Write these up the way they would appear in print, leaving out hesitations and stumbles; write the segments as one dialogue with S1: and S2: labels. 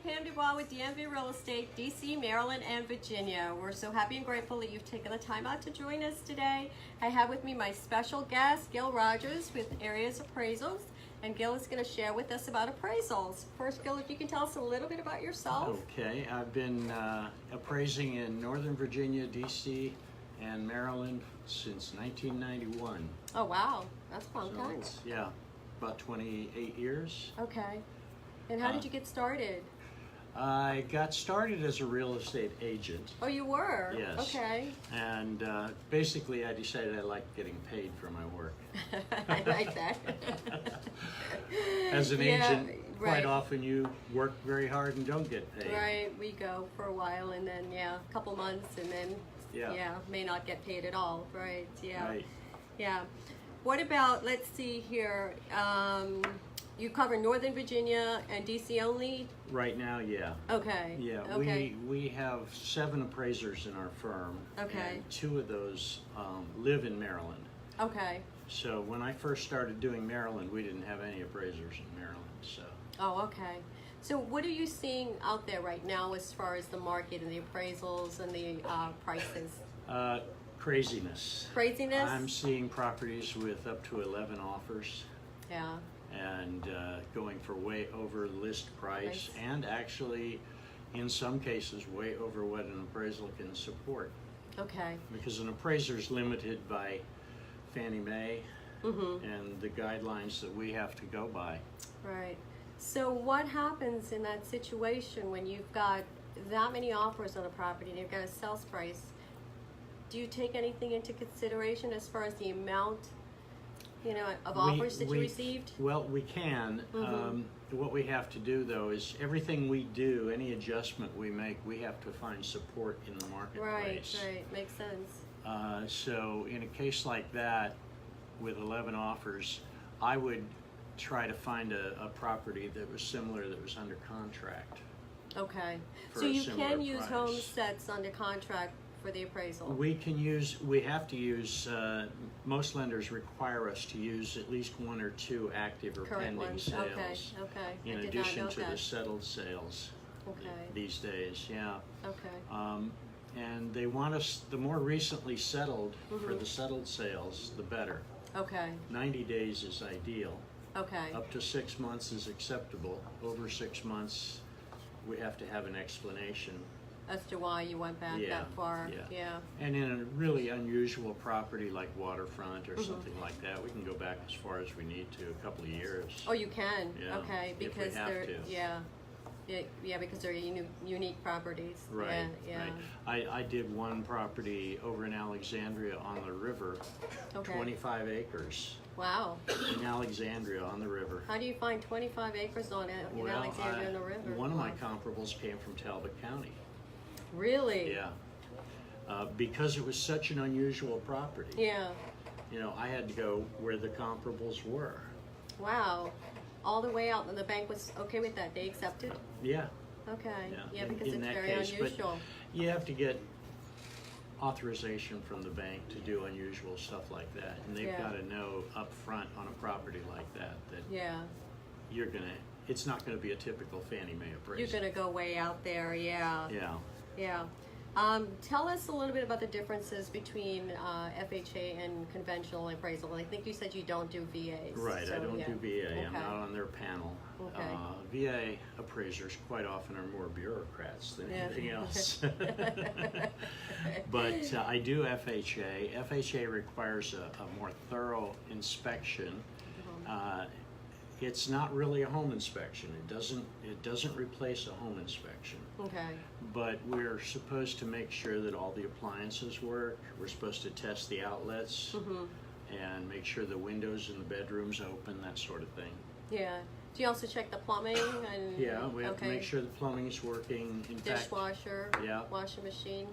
S1: Pam Dubois with DMV Real Estate, DC, Maryland, and Virginia. We're so happy and grateful that you've taken the time out to join us today. I have with me my special guest, Gil Rogers with Areas Appraisals, and Gil is going to share with us about appraisals. First, Gil, if you can tell us a little bit about yourself.
S2: Okay, I've been appraising in Northern Virginia, DC, and Maryland since 1991.
S1: Oh, wow. That's a long time.
S2: Yeah, about 28 years.
S1: Okay. And how did you get started?
S2: I got started as a real estate agent.
S1: Oh, you were?
S2: Yes.
S1: Okay.
S2: And basically I decided I liked getting paid for my work.
S1: I like that.
S2: As an agent, quite
S1: right.
S2: often you work very hard and don't get paid.
S1: Right, we go for a while and then, a couple months and then, may not get paid at all. Right, yeah.
S2: Right.
S1: Yeah. What about, let's see here, you cover Northern Virginia and DC only?
S2: Right now, yeah.
S1: Okay.
S2: Yeah,
S1: okay.
S2: we have 7 appraisers in our firm.
S1: Okay.
S2: And 2 of those live in Maryland.
S1: Okay.
S2: So when I first started doing Maryland, we didn't have any appraisers in Maryland. So.
S1: Oh, okay. So what are you seeing out there right now as far as the market and the appraisals and the prices?
S2: Craziness.
S1: Craziness?
S2: I'm seeing properties with up to 11 offers.
S1: Yeah.
S2: And going for way over list price, and actually in some cases way over what an appraisal can support.
S1: Okay.
S2: Because an appraiser is limited by Fannie Mae and the guidelines that we have to go by.
S1: Right. So what happens in that situation when you've got that many offers on a property and you've got a sales price? Do you take anything into consideration as far as the amount, of offers that you received?
S2: Well, we can. What we have to do, though, is everything we do, any adjustment we make, we have to find support in the marketplace.
S1: Right, makes sense.
S2: So in a case like that, with 11 offers, I would try to find a property that was similar, that was under contract.
S1: Okay.
S2: For
S1: So
S2: a
S1: you
S2: similar
S1: can use
S2: price.
S1: homes that's under contract for the appraisal?
S2: We have to use, most lenders require us to use at least 1 or 2 active or
S1: Current
S2: pending
S1: ones.
S2: sales.
S1: Okay.
S2: In
S1: I did
S2: addition
S1: not know
S2: to the
S1: that.
S2: settled sales these days, yeah.
S1: Okay.
S2: And they want us, the more recently settled, for the settled sales, the better.
S1: Okay.
S2: 90 days is ideal.
S1: Okay.
S2: Up to 6 months is acceptable. Over 6 months, we have to have an explanation.
S1: As to why you went back that far. Yeah.
S2: And in a really unusual property like waterfront or something like that, we can go back as far as we need to, a couple of years.
S1: Oh, you can?
S2: Yeah,
S1: okay, because
S2: if we have
S1: they're,
S2: to.
S1: because they're unique properties.
S2: Right,
S1: yeah.
S2: right. I did one property over in Alexandria on the river, 25 acres.
S1: Wow.
S2: In Alexandria on the river.
S1: How do you find 25 acres on it in Alexandria on the river?
S2: One of my comparables came from Talbot County.
S1: Really?
S2: Yeah. Because it was such an unusual property.
S1: Yeah.
S2: I had to go where the comparables were.
S1: Wow. All the way out, and the bank was okay with that. They accepted?
S2: Yeah.
S1: Okay.
S2: Yeah,
S1: because
S2: in
S1: it's
S2: that
S1: very
S2: case,
S1: unusual.
S2: But you have to get authorization from the bank to do unusual stuff like that. And they've got to know up front on a property like that you're it's not going to be a typical Fannie Mae appraisal.
S1: You're going to go way out there, yeah.
S2: Yeah.
S1: Tell us a little bit about the differences between FHA and conventional appraisal. I think you said you don't do VAs.
S2: Right,
S1: so,
S2: I don't do VA.
S1: Okay.
S2: I'm not on their panel.
S1: Okay.
S2: VA appraisers quite often are more bureaucrats than anything else. But I do FHA. FHA requires a more thorough inspection. It's not really a home inspection. It doesn't replace a home inspection.
S1: Okay.
S2: But we're supposed to make sure that all the appliances work. We're supposed to test the outlets and make sure the windows in the bedrooms open, that sort of thing.
S1: Yeah. Do you also check the plumbing? And
S2: yeah, we have to make sure the plumbing is working. In
S1: Dishwasher,
S2: fact,
S1: washing machine,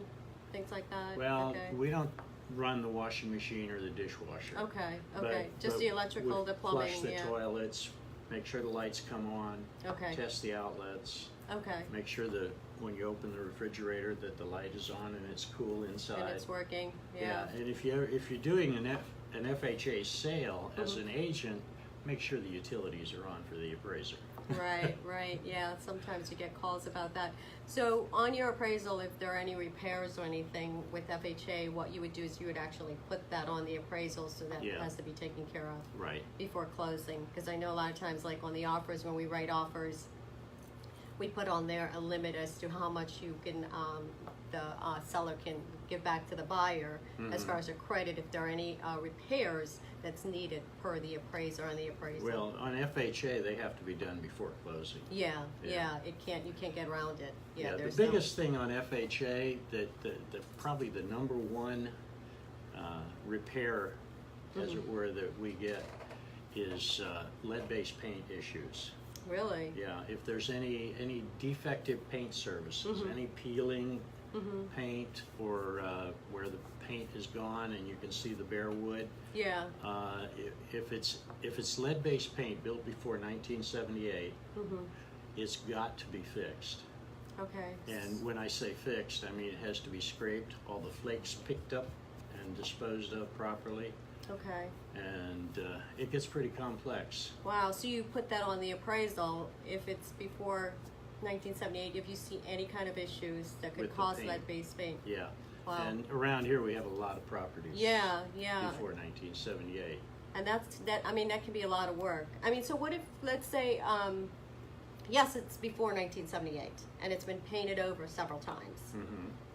S1: things like that?
S2: Well, we don't run the washing machine or the dishwasher.
S1: Okay. Just the electrical, the plumbing.
S2: Flush the toilets, make sure the lights come on, test the outlets, make sure that when you open the refrigerator that the light is on and it's cool inside.
S1: And it's working,
S2: And if you're doing an FHA sale as an agent, make sure the utilities are on for the appraiser.
S1: Right. Yeah, sometimes you get calls about that. So on your appraisal, if there are any repairs or anything with FHA, what you would do is you would actually put that on the appraisal so that it has to be taken care of
S2: Right.
S1: before closing. Because I know a lot of times, like on the offers, when we write offers, we put on there a limit as to how much you can, the seller can give back to the buyer as far as a credit if there are any repairs that's needed per the appraiser on the appraisal.
S2: Well, on FHA, they have to be done before closing.
S1: Yeah. You can't get around it.
S2: Yeah, the biggest thing on FHA that probably the number one repair, as it were, that we get is lead-based paint issues.
S1: Really?
S2: Yeah, if there's any defective paint services, any peeling paint, or where the paint is gone and you can see the bare wood.
S1: Yeah.
S2: If it's lead-based paint built before 1978, it's got to be fixed.
S1: Okay.
S2: And when I say fixed, I mean it has to be scraped, all the flakes picked up and disposed of properly.
S1: Okay.
S2: And it gets pretty complex.
S1: Wow, so you put that on the appraisal if it's before 1978, if you see any kind of issues that could
S2: With the
S1: cause
S2: paint.
S1: lead-based paint.
S2: Yeah.
S1: Wow.
S2: And around here we have a lot of properties.
S1: Yeah.
S2: Before 1978.
S1: And that can be a lot of work. I mean, so what if, let's say, yes, it's before 1978 and it's been painted over several times.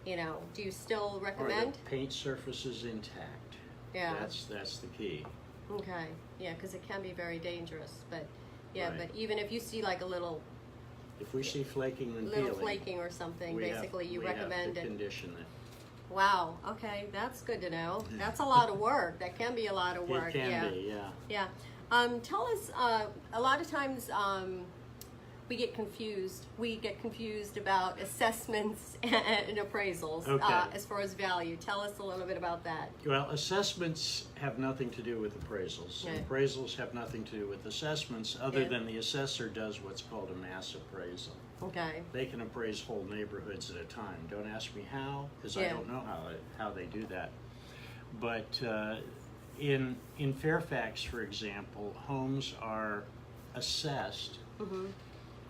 S1: You know, do you still recommend?
S2: Or the paint surface is intact.
S1: Yeah.
S2: That's the key.
S1: Okay. Yeah, because it can be very dangerous. But yeah,
S2: Right.
S1: but even if you see like a little
S2: If we see flaking and
S1: little
S2: peeling,
S1: flaking or something, basically you recommend
S2: we have
S1: it.
S2: to condition it.
S1: Wow. Okay, that's good to know. That's a lot of work. That can be a lot of work.
S2: It can be, yeah.
S1: Yeah. Tell us. A lot of times we get confused. We get confused about assessments and appraisals as far as value. Tell us a little bit about that.
S2: Well, assessments have nothing to do with appraisals.
S1: Yeah.
S2: Appraisals have nothing to do with assessments, other
S1: Yeah.
S2: than the assessor does what's called a mass appraisal.
S1: Okay.
S2: They can appraise whole neighborhoods at a time. Don't ask me how, because I
S1: Yeah.
S2: don't know how they do that. But in Fairfax, for example, homes are assessed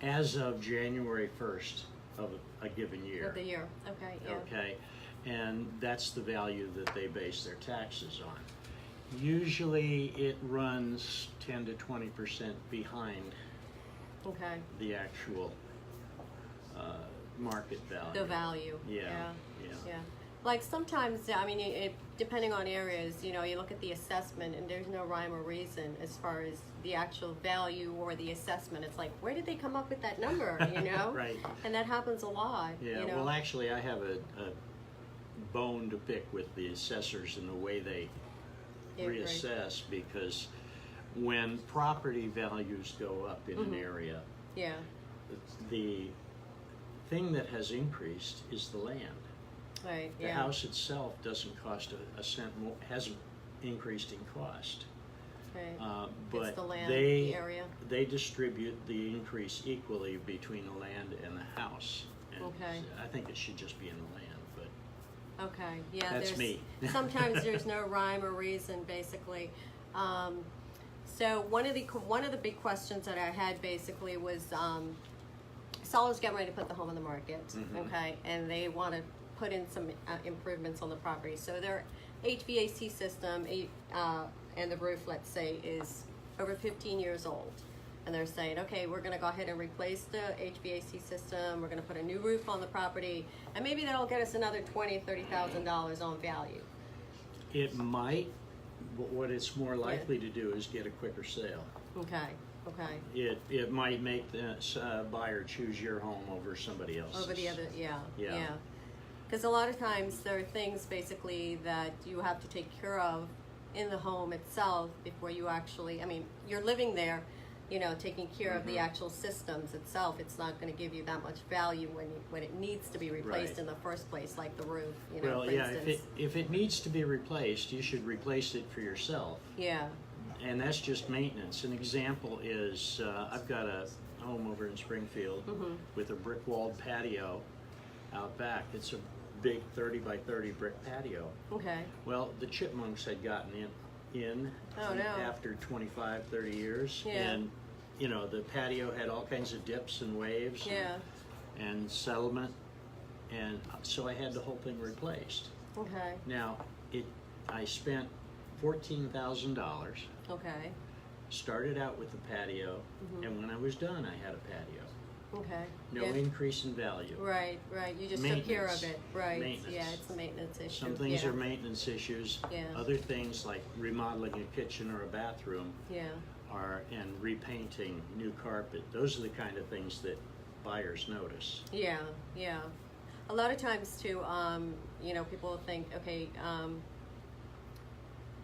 S2: as of January 1st of a given year.
S1: Of the year. Okay. Yeah.
S2: Okay, and that's the value that they base their taxes on. Usually it runs 10 to 20% behind
S1: Okay.
S2: the actual market value.
S1: The value.
S2: Yeah.
S1: Like sometimes, I mean, depending on areas, you know, you look at the assessment and there's no rhyme or reason as far as the actual value or the assessment. It's like, where did they come up with that number, you know?
S2: Right.
S1: And that happens a lot.
S2: Yeah,
S1: you know?
S2: well, actually, I have a bone to pick with the assessors and the way they reassess, because when property values go up in an area,
S1: Yeah.
S2: the thing that has increased is the land.
S1: Right.
S2: The house itself doesn't cost a cent more, hasn't increased in cost.
S1: Right.
S2: But
S1: it's the land,
S2: they
S1: the area.
S2: they distribute the increase equally between the land and the house. And
S1: Okay.
S2: I think it should just be in the land, but
S1: Okay. Yeah.
S2: That's
S1: there's,
S2: me.
S1: Sometimes there's no rhyme or reason, basically. So one of the big questions that I had basically was sellers getting ready to put the home on the market, okay, and they want to put in some improvements on the property. So their HVAC system and the roof, let's say, is over 15 years old. And they're saying, okay, we're going to go ahead and replace the HVAC system. We're going to put a new roof on the property. And maybe that'll get us another $20,000, $30,000 on value.
S2: it might. But what it's more likely to do is get a quicker sale.
S1: Okay. Okay.
S2: It might make the buyer choose your home over somebody else's.
S1: Over the other, yeah.
S2: Yeah.
S1: Because a lot of times there are things basically that you have to take care of in the home itself before you actually, I mean, you're living there, you know, taking care of the actual systems itself. It's not going to give you that much value when it needs to be replaced in the first place, like the roof, you know,
S2: well,
S1: for
S2: yeah,
S1: instance.
S2: if it needs to be replaced, you should replace it for yourself.
S1: Yeah.
S2: And that's just maintenance. An example is I've got a home over in Springfield with a brick-walled patio out back. It's a big 30 by 30 brick patio.
S1: Okay.
S2: Well, the chipmunks had gotten in
S1: Oh, no.
S2: after 25, 30 years,
S1: Yeah.
S2: and you know, the patio had all kinds of dips and waves and settlement, and so I had the whole thing replaced.
S1: Okay.
S2: Now, I spent $14,000.
S1: Okay.
S2: Started out with the patio, and when I was done, I had a patio.
S1: Okay.
S2: No increase in value.
S1: Right, right. You just took care of it. Right.
S2: Maintenance.
S1: Yeah, it's a maintenance issue.
S2: Some things are maintenance issues.
S1: Yeah.
S2: Other things like remodeling a kitchen or a bathroom and repainting, new carpet. Those are the kind of things that buyers notice.
S1: Yeah, yeah. A lot of times too, you know, people think, okay,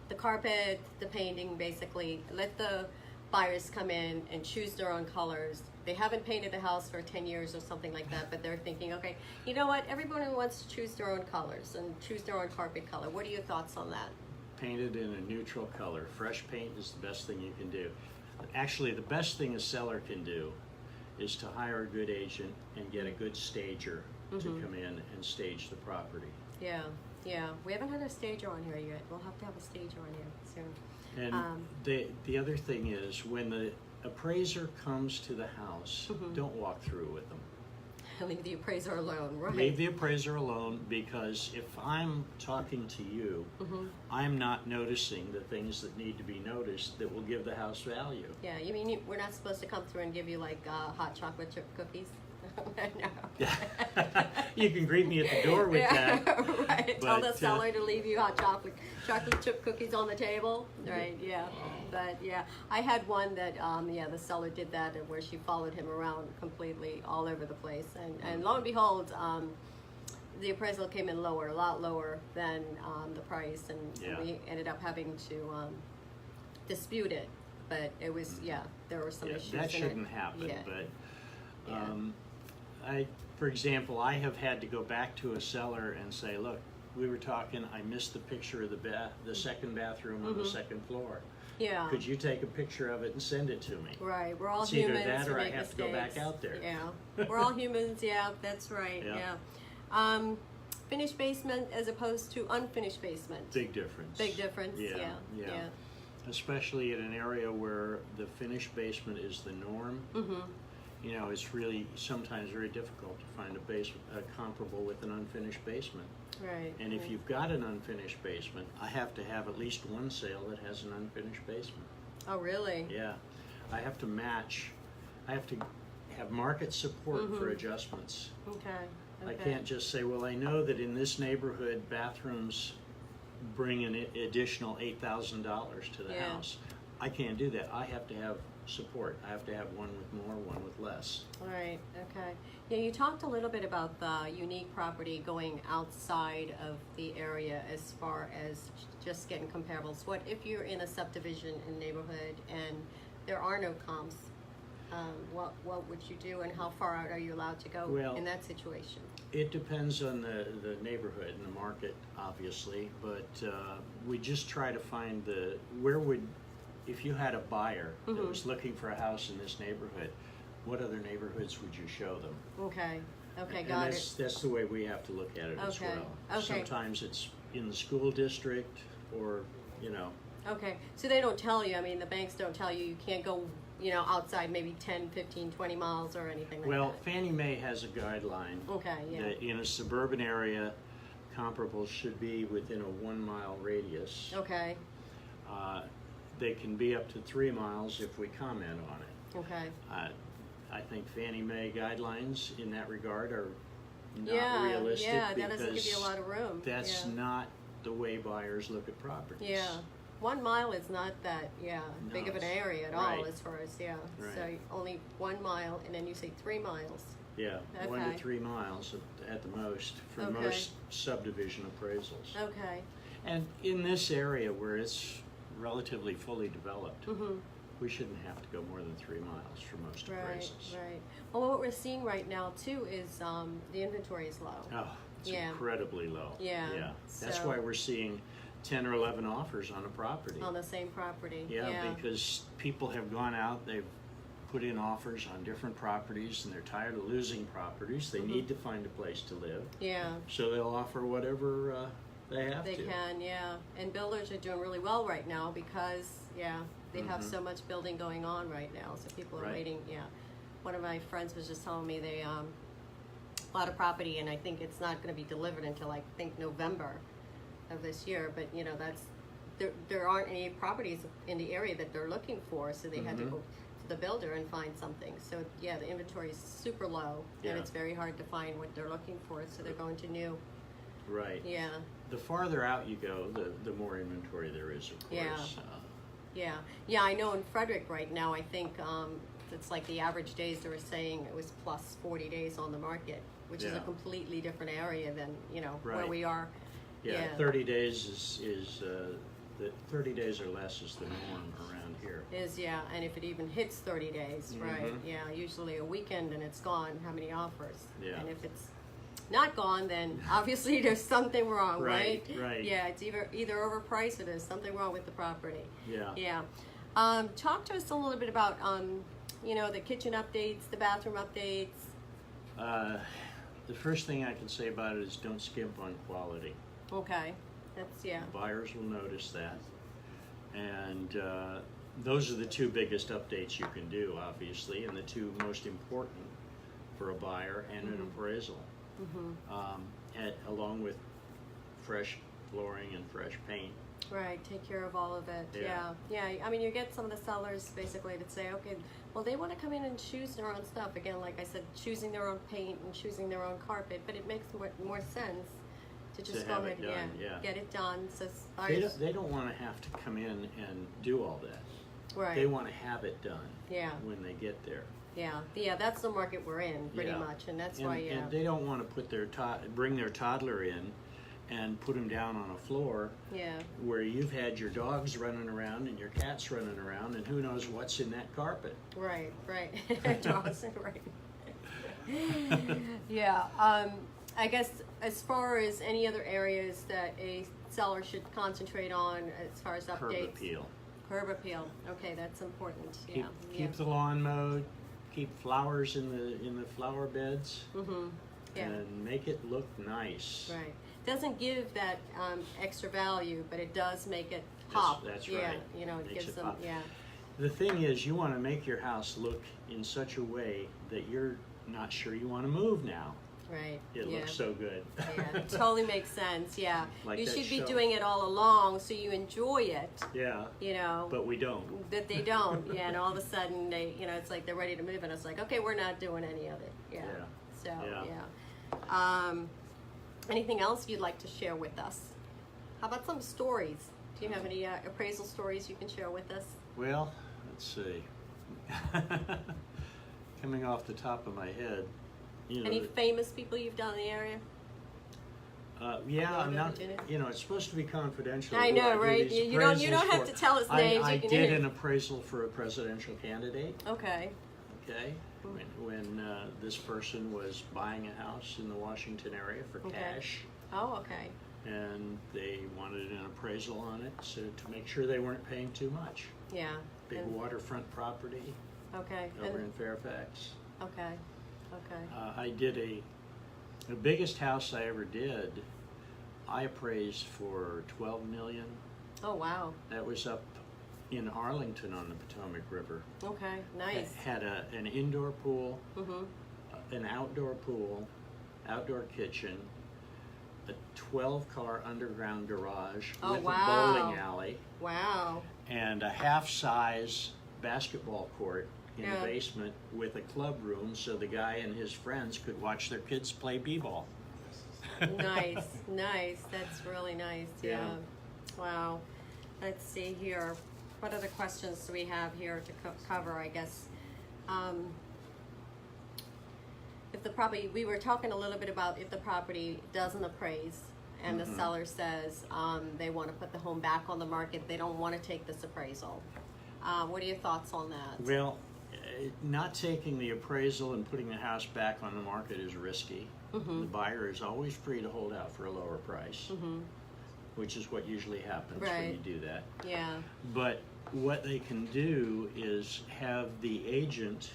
S1: the carpet, the painting, basically, let the buyers come in and choose their own colors. They haven't painted the house for 10 years or something like that, but they're thinking, okay, you know what? Everyone wants to choose their own colors and choose their own carpet color. What are your thoughts on that?
S2: Painted in a neutral color. Fresh paint is the best thing you can do. Actually, the best thing a seller can do is to hire a good agent and get a good stager to come in and stage the property.
S1: Yeah, yeah. We haven't had a stager on here yet. We'll have to have a stager on here soon.
S2: And the other thing is, when the appraiser comes to the house, don't walk through with them.
S1: Leave the appraiser alone, right?
S2: Leave the appraiser alone, because if I'm talking to you, I'm not noticing the things that need to be noticed that will give the house value.
S1: Yeah, you mean we're not supposed to come through and give you like hot chocolate chip cookies? No.
S2: You can greet me at the door with that.
S1: Right. Tell the seller to leave you hot chocolate chip cookies on the table. Right. Yeah. But yeah, I had one that the seller did that, where she followed him around completely all over the place, and lo and behold, the appraisal came in lower, a lot lower than the price, and we ended up having to dispute it. But it was there were some issues.
S2: That shouldn't happen. But for example, I have had to go back to a seller and say, look, we were talking, I missed the picture of the second bathroom on the second floor.
S1: Yeah.
S2: Could you take a picture of it and send it to me?
S1: Right. We're all
S2: it's
S1: humans.
S2: Either that or I have
S1: mistakes.
S2: to go back out there.
S1: Yeah. We're all humans. Yeah, that's right. Yeah. Finished basement as opposed to unfinished basement.
S2: Big difference.
S1: Big difference. Yeah.
S2: Especially in an area where the finished basement is the norm. You know, it's really sometimes very difficult to find a basement comparable with an unfinished basement.
S1: Right.
S2: And if you've got an unfinished basement, I have to have at least one sale that has an unfinished basement.
S1: Oh, really?
S2: Yeah. I have to match. I have to have market support for adjustments.
S1: Okay.
S2: I can't just say, well, I know that in this neighborhood, bathrooms bring an additional $8,000 to the house. I can't do that. I have to have support. I have to have one with more, one with less.
S1: Right. Okay. Yeah, you talked a little bit about the unique property going outside of the area as far as just getting comparables. What if you're in a subdivision in a neighborhood and there are no comps? What would you do, and how far out are you allowed to go in that situation?
S2: It depends on the neighborhood and the market, obviously, but we just try to find if you had a buyer that was looking for a house in this neighborhood, what other neighborhoods would you show them?
S1: Okay. Okay,
S2: and
S1: got it.
S2: That's the way we have to look at it as well.
S1: Okay.
S2: Sometimes it's in the school district, or, you know.
S1: Okay, so they don't tell you, I mean, the banks don't tell you can't go, outside maybe 10, 15, 20 miles or anything like that.
S2: Well, Fannie Mae has a guideline.
S1: Okay, yeah.
S2: That in a suburban area, comparables should be within a 1 mile radius.
S1: Okay.
S2: They can be up to 3 miles if we comment on it.
S1: Okay.
S2: I think Fannie Mae guidelines in that regard are not realistic.
S1: Yeah, that doesn't give you a lot of room.
S2: That's not the way buyers look at properties.
S1: Yeah. 1 mile is not that, big of an area at all as far as,
S2: Right.
S1: So only 1 mile, and then you say 3 miles.
S2: Yeah,
S1: Okay.
S2: 1 to 3 miles at the most for most subdivision appraisals.
S1: Okay.
S2: And in this area where it's relatively fully developed, we shouldn't have to go more than 3 miles for most appraisals.
S1: Right. Well, what we're seeing right now too is the inventory is low.
S2: Oh, it's incredibly low.
S1: Yeah.
S2: That's why we're seeing 10 or 11 offers on a property.
S1: On the same property.
S2: Yeah, because people have gone out, they've put in offers on different properties, and they're tired of losing properties. They need to find a place to live.
S1: Yeah.
S2: So they'll offer whatever they have to.
S1: They can, and builders are doing really well right now because, they have so much building going on right now, so people are waiting. Yeah, one of my friends was just telling me they bought a property, and I think it's not going to be delivered until I think November of this year. But you know, that's there aren't any properties in the area that they're looking for, so they had to go to the builder and find something. So yeah, the inventory is super low, and it's very hard to find what they're looking for. So they're going to new.
S2: Right.
S1: Yeah.
S2: The farther out you go, the more inventory there is, of course.
S1: Yeah, I know in Frederick right now, I think it's like the average days they were saying it was plus 40 days on the market, which is a completely different area than, you know, where we are.
S2: Yeah, 30 days is 30 days or less is the norm around here.
S1: And if it even hits 30 days, right? Yeah, usually a weekend and it's gone. How many offers? Yeah. And if it's not gone, then obviously there's something wrong, right?
S2: Right.
S1: Yeah, it's either overpriced or there's something wrong with the property.
S2: Yeah.
S1: Yeah. Talk to us a little bit about, you know, the kitchen updates, the bathroom updates.
S2: The first thing I can say about it is don't skimp on quality.
S1: Okay. That's,
S2: Buyers will notice that. And those are the two biggest updates you can do, obviously, and the two most important for a buyer and an appraisal. Along with fresh flooring and fresh paint.
S1: Right, take care of all of it. Yeah. I mean, you get some of the sellers basically that say, okay, well, they want to come in and choose their own stuff. Again, like I said, choosing their own paint and choosing their own carpet, but it makes more sense to just go ahead and get it done. So
S2: they don't want to have to come in and do all that.
S1: Right.
S2: They want to have it done. When they get there.
S1: Yeah, that's the market we're in pretty much, and that's why.
S2: And they don't want to put bring their toddler in and put him down on a floor where you've had your dogs running around and your cats running around, and who knows what's in that carpet.
S1: Right. Dogs, right. Yeah. I guess as far as any other areas that a seller should concentrate on as far as updates. Curb appeal. Okay, that's important.
S2: Keep the lawn mowed. Keep flowers in the flower beds. And make it look nice.
S1: Right. Doesn't give that extra value, but it does make it pop.
S2: That's right.
S1: Yeah, you know, it gives them.
S2: Pop. The thing is, you want to make your house look in such a way that you're not sure you want to move now.
S1: Right.
S2: It looks so good.
S1: Yeah, it totally makes sense. Yeah.
S2: Like
S1: you should be
S2: show.
S1: doing it all along so you enjoy it.
S2: Yeah.
S1: You know.
S2: But we don't.
S1: That they don't. Yeah, and all of a sudden they, you know, it's like they're ready to move, and it's like, okay, we're not doing any of it. Yeah. So anything else you'd like to share with us? How about some stories? Do you have any appraisal stories you can share with us?
S2: Well, let's see. Coming off the top of my head. You know,
S1: any famous people you've done in the area?
S2: I'm not. You know, it's supposed to be confidential.
S1: I know, right? You don't have to tell us names.
S2: I did an appraisal for a presidential candidate.
S1: Okay.
S2: When this person was buying a house in the Washington area for cash.
S1: Oh, okay.
S2: And they wanted an appraisal on it, so to make sure they weren't paying too much.
S1: Yeah.
S2: Big waterfront property.
S1: Okay.
S2: Over in Fairfax.
S1: Okay.
S2: I did the biggest house I ever did. I appraised for $12 million.
S1: Oh wow!
S2: That was up in Arlington on the Potomac River.
S1: Okay, nice.
S2: It had an indoor pool, an outdoor pool, outdoor kitchen, a 12-car underground garage with a bowling alley.
S1: Wow.
S2: And a half-size basketball court in the basement with a club room so the guy and his friends could watch their kids play b-ball.
S1: Nice. That's really nice. Yeah. Wow. Let's see here. What other questions do we have here to cover, I guess? If the property, we were talking a little bit about if the property doesn't appraise and the seller says they want to put the home back on the market, they don't want to take this appraisal. What are your thoughts on that?
S2: Well, not taking the appraisal and putting the house back on the market is risky. The buyer is always free to hold out for a lower price, which is what usually happens when you do that.
S1: Yeah.
S2: But what they can do is have the agent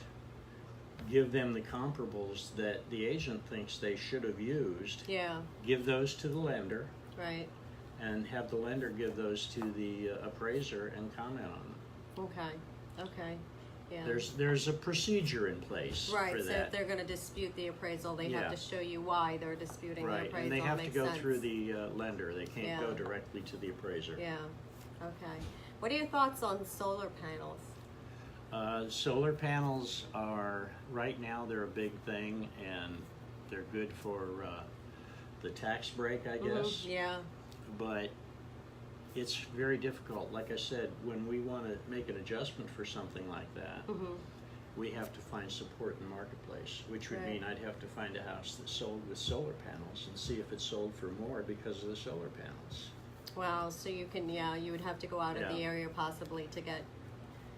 S2: give them the comparables that the agent thinks they should have used.
S1: Yeah.
S2: Give those to the lender.
S1: Right.
S2: And have the lender give those to the appraiser and comment on them.
S1: Okay, okay, yeah.
S2: There's a procedure in place
S1: Right,
S2: for
S1: so
S2: that.
S1: if they're gonna dispute the appraisal, they
S2: Yeah.
S1: have to show you why they're disputing the
S2: Right,
S1: appraisal.
S2: and they have to
S1: Makes
S2: go
S1: sense.
S2: through the lender. They can't go
S1: Yeah.
S2: directly to the appraiser.
S1: Yeah, okay. What are your thoughts on solar panels?
S2: Solar panels are, right now, they're a big thing, and they're good for the tax break, I guess.
S1: Yeah,
S2: But it's very difficult. Like I said, when we want to make an adjustment for something like that, we have to find support in the marketplace, which would
S1: Right.
S2: mean I'd have to find a house that's sold with solar panels and see if it's sold for more because of the solar panels.
S1: wow, so you can, you would have to go out of the
S2: Yeah.
S1: area possibly to get,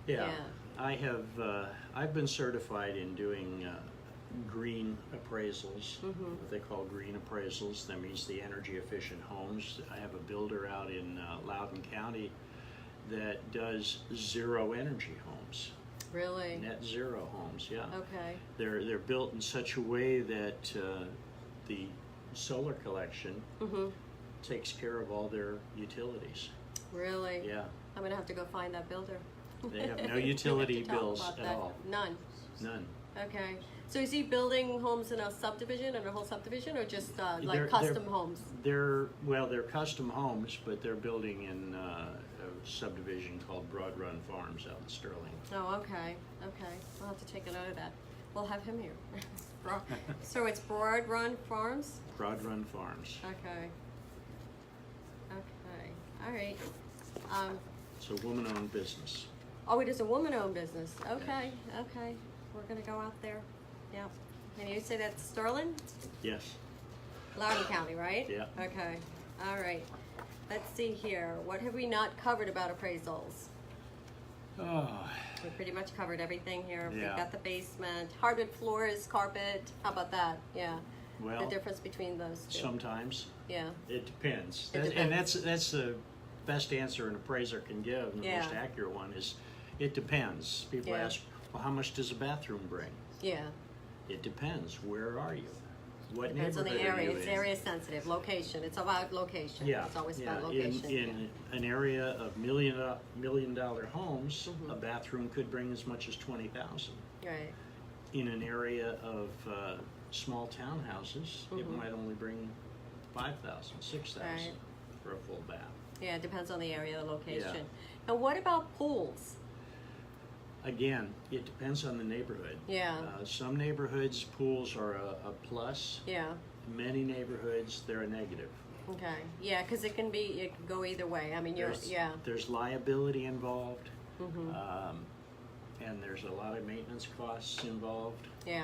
S2: Yeah,
S1: Yeah.
S2: I've been certified in doing green appraisals, what they call green appraisals. That means the energy efficient homes. I have a builder out in Loudoun County that does zero energy homes,
S1: really?
S2: net zero homes. Yeah,
S1: Okay,
S2: they're built in such a way that the solar collection takes care of all their utilities.
S1: really?
S2: Yeah,
S1: I'm gonna have to go find that builder.
S2: they have no
S1: We have to
S2: utility
S1: talk
S2: bills
S1: about
S2: at
S1: that.
S2: all.
S1: None.
S2: None.
S1: Okay. So is he building homes in a subdivision, in a whole subdivision, or just like
S2: They're-
S1: custom homes?
S2: They're custom homes, but they're building in a subdivision called Broad Run Farms out in Sterling.
S1: Oh, okay. Okay. We'll have to take a note of that. We'll have him here. So it's Broad Run Farms?
S2: Broad Run Farms.
S1: Okay. Okay. All right.
S2: It's a woman-owned business.
S1: Oh, it is a woman-owned business. Okay. Okay. We're gonna go out there. Yeah. And you say that's Sterling?
S2: Yes.
S1: Loudoun County, right?
S2: Yeah.
S1: Okay. All right. Let's see here. What have we not covered about appraisals?
S2: Oh,
S1: We pretty much covered everything here. We've
S2: Yeah.
S1: got the basement, hardwood floors, carpet. How about that? Yeah. The
S2: well,
S1: difference between those two.
S2: sometimes
S1: Yeah.
S2: it depends.
S1: It
S2: And
S1: depends.
S2: that's the best answer an appraiser can give, and the
S1: Yeah.
S2: most accurate one is, it depends. People
S1: Yeah.
S2: ask, well, how much does a bathroom bring?
S1: Yeah.
S2: It depends. Where are you? What
S1: Depends on
S2: neighborhood
S1: the area.
S2: are you
S1: It's
S2: in?
S1: area sensitive. Location. It's about location.
S2: Yeah,
S1: It's always
S2: yeah.
S1: about location.
S2: In an area of million dollar homes, a bathroom could bring as much as 20,000.
S1: Right.
S2: In an area of small townhouses, it might only bring 5,000, 6,000
S1: Right.
S2: for a full bath.
S1: Yeah. It depends on the area, the location. Now, what about pools?
S2: Again, it depends on the neighborhood.
S1: Yeah.
S2: Some neighborhoods, pools are a plus.
S1: Yeah.
S2: Many neighborhoods, they're a negative.
S1: Okay. Yeah, because it can go either way. I mean,
S2: There's liability involved, and there's a lot of maintenance costs involved.
S1: Yeah.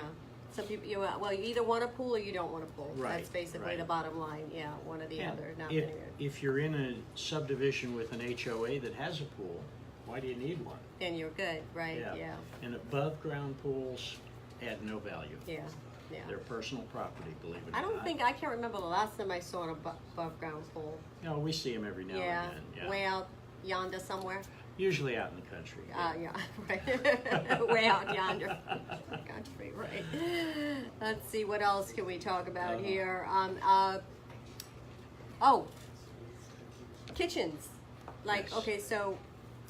S1: Some people, you either want a pool or you don't want a pool.
S2: Right,
S1: That's basically
S2: right.
S1: the bottom line. Yeah, one or the
S2: And
S1: other. Not
S2: if,
S1: many.
S2: if you're in a subdivision with an HOA that has a pool, why do you need one?
S1: Then you're good, right? Yeah.
S2: And above ground pools add no value.
S1: Yeah. Yeah.
S2: They're personal property, believe it or
S1: I
S2: not.
S1: don't I can't remember the last time I saw an above ground pool.
S2: No, we see them every now
S1: Yeah.
S2: and then. Yeah.
S1: Way out yonder somewhere.
S2: Usually out in the country.
S1: Yeah, right. Way out yonder. Country, right. Let's see, what else can we talk about here? Kitchens. Like,
S2: Yes.
S1: okay, so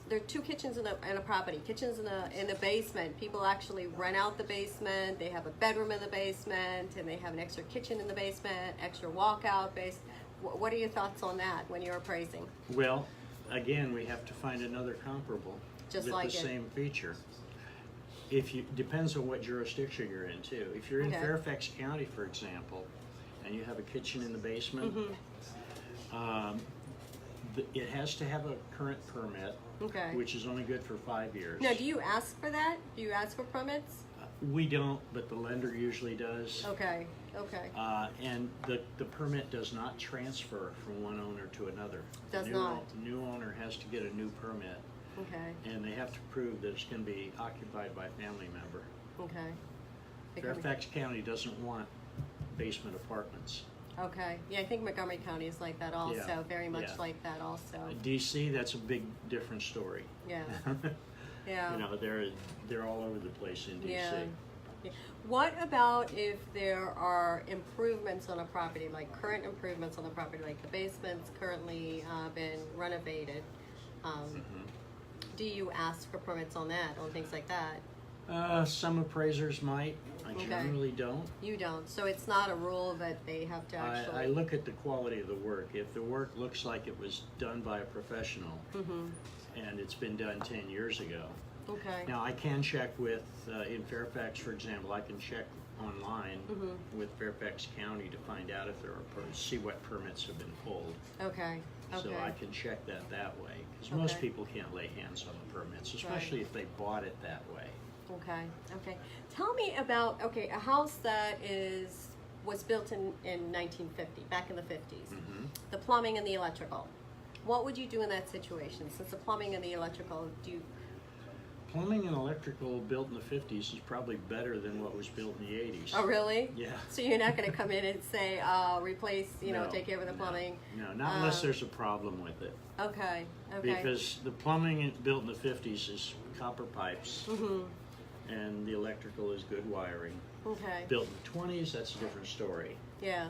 S1: there are two kitchens in a property. Kitchens in the basement. People actually rent out the basement. They have a bedroom in the basement, and they have an extra kitchen in the basement, extra walkout base. What are your thoughts on that when you're appraising?
S2: Well, again, we have to find another comparable
S1: Just
S2: with
S1: like
S2: the
S1: it.
S2: same feature. Depends on what jurisdiction you're in too. If you're in
S1: Okay.
S2: Fairfax County, for example, and you have a kitchen in the basement, it has to have a current permit,
S1: Okay.
S2: which is only good for 5 years.
S1: Now, do you ask for that? Do you ask for permits?
S2: We don't, but the lender usually does.
S1: Okay, okay.
S2: And the permit does not transfer from one owner to another.
S1: Does
S2: The
S1: not.
S2: new owner has to get a new permit,
S1: Okay,
S2: and they have to prove that it's going to be occupied by a family member.
S1: okay.
S2: Fairfax County doesn't want basement apartments.
S1: Okay, yeah, I think Montgomery County is like that also,
S2: Yeah,
S1: very much
S2: yeah.
S1: like that also.
S2: DC, that's a big different story.
S1: Yeah, yeah.
S2: You know, they're all over the place in DC.
S1: Yeah. Yeah. What about if there are improvements on a property, like current improvements on the property, like the basement's currently been renovated? do you ask for permits on that, on things like that?
S2: Some appraisers might. I generally don't.
S1: You don't. So it's not a rule that they have to actually.
S2: I look at the quality of the work. If the work looks like it was done by a professional, and it's been done 10 years ago.
S1: Okay.
S2: Now I can check with, in Fairfax, for example, I can check online with Fairfax County to find out if there are see what permits have been pulled.
S1: Okay.
S2: So I can check that way, because most people can't lay hands on the permits, especially if they bought it that way.
S1: Okay. Okay. Tell me about a house that was built in 1950, back in the 50s. The plumbing and the electrical. What would you do in that situation? Since the plumbing and the electrical,
S2: Plumbing and electrical built in the 50s is probably better than what was built in the 80s.
S1: Oh, really?
S2: Yeah.
S1: So you're not going to come in and say, replace, take care of the plumbing?
S2: No, not unless there's a problem with it.
S1: Okay. Okay.
S2: Because the plumbing built in the 50s is copper pipes, and the electrical is good wiring.
S1: Okay.
S2: Built in the 20s, that's a different story.
S1: Yeah.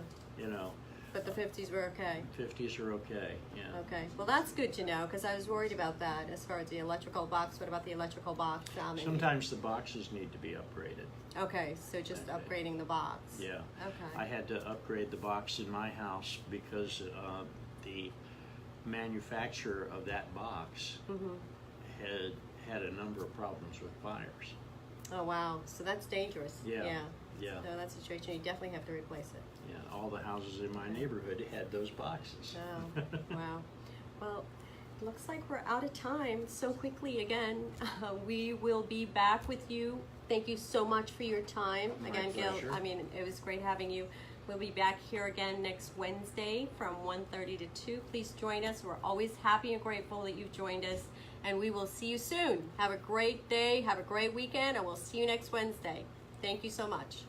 S1: But the 50s were okay.
S2: 50s are okay, yeah.
S1: Okay, well that's good to know, because I was worried about that as far as the electrical box. What about the electrical box?
S2: Sometimes the boxes need to be upgraded.
S1: Okay, so just upgrading the box.
S2: Yeah.
S1: Okay.
S2: I had to upgrade the box in my house because the manufacturer of that box had a number of problems with fires.
S1: Oh wow, so that's dangerous.
S2: Yeah.
S1: So that situation, you definitely have to replace it.
S2: Yeah, all the houses in my neighborhood had those boxes.
S1: Oh, wow. Well, looks like we're out of time so quickly again. We will be back with you. Thank you so much for your time.
S2: My
S1: Gil,
S2: pleasure.
S1: it was great having you. We'll be back here again next Wednesday from 1:30 to 2. Please join us. We're always happy and grateful that you've joined us, and we will see you soon. Have a great day. Have a great weekend, and we'll see you next Wednesday. Thank you so much.